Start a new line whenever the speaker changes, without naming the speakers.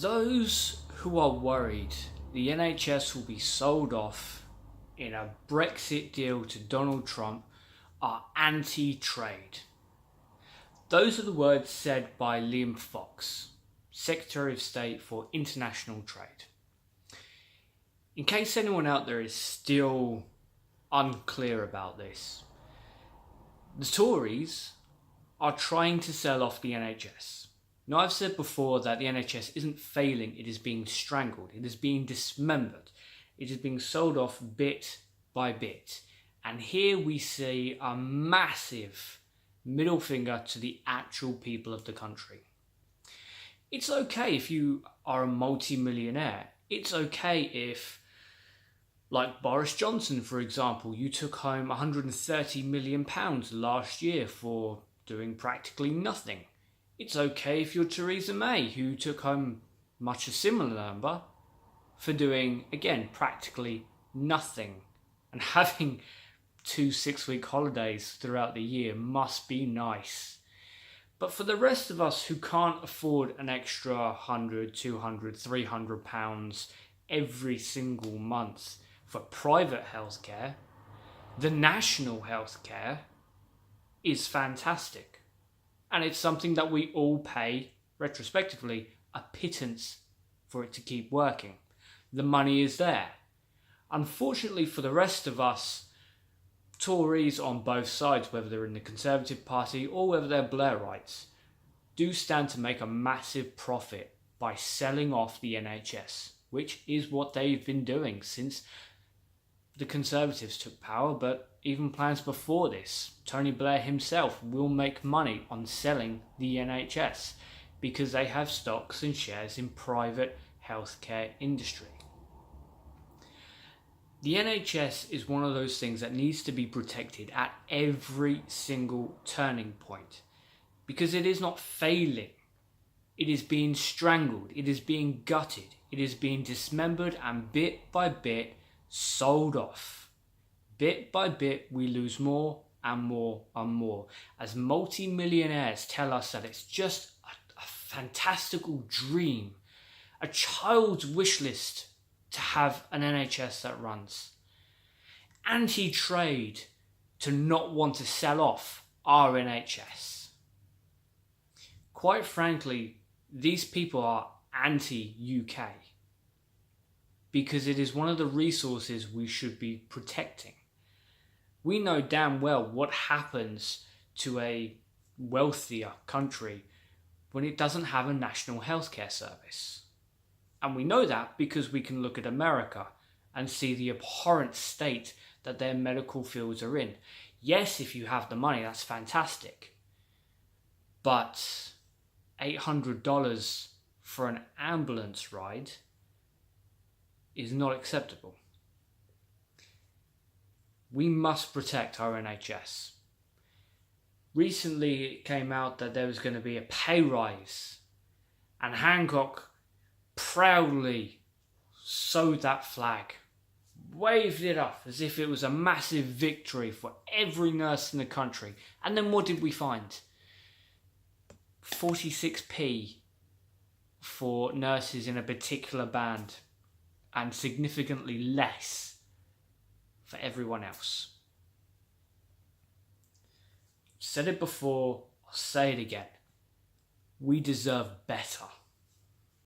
Those who are worried the NHS will be sold off in a Brexit deal to Donald Trump are anti-trade. Those are the words said by Liam Fox, Secretary of State for International Trade. In case anyone out there is still unclear about this, the Tories are trying to sell off the NHS. Now, I've said before that the NHS isn't failing, it is being strangled, it is being dismembered, it is being sold off bit by bit. And here we see a massive middle finger to the actual people of the country. It's okay if you are a multi-millionaire. It's okay if, like Boris Johnson, for example, you took home £130 million last year for doing practically nothing. It's okay if you're Theresa May, who took home much a similar number for doing, again, practically nothing. And having 2 6-week holidays throughout the year must be nice. But for the rest of us who can't afford an extra £100, £200, £300 every single month for private healthcare, the national healthcare is fantastic. And it's something that we all pay, retrospectively, a pittance for it to keep working. The money is there. Unfortunately for the rest of us, Tories on both sides, whether they're in the Conservative Party or whether they're Blairites, do stand to make a massive profit by selling off the NHS, which is what they've been doing since the Conservatives took power, but even plans before this. Tony Blair himself will make money on selling the NHS because they have stocks and shares in private healthcare industry. The NHS is one of those things that needs to be protected at every single turning point because it is not failing. It is being strangled. It is being gutted. It is being dismembered and bit by bit sold off. Bit by bit, we lose more and more and more as multi-millionaires tell us that it's just a fantastical dream, a child's wish list to have an NHS that runs. Anti-trade to not want to sell off our NHS. Quite frankly, these people are anti-UK because it is one of the resources we should be protecting. We know damn well what happens to a wealthier country when it doesn't have a national healthcare service. And we know that because we can look at America and see the abhorrent state that their medical fields are in. Yes, if you have the money, that's fantastic. But $800 for an ambulance ride is not acceptable. We must protect our NHS. Recently it came out that there was going to be a pay rise, and Hancock proudly sewed that flag, waved it up as if it was a massive victory for every nurse in the country. And then what did we find? 46p for nurses in a particular band and significantly less for everyone else. I've said it before, I'll say it again. We deserve better.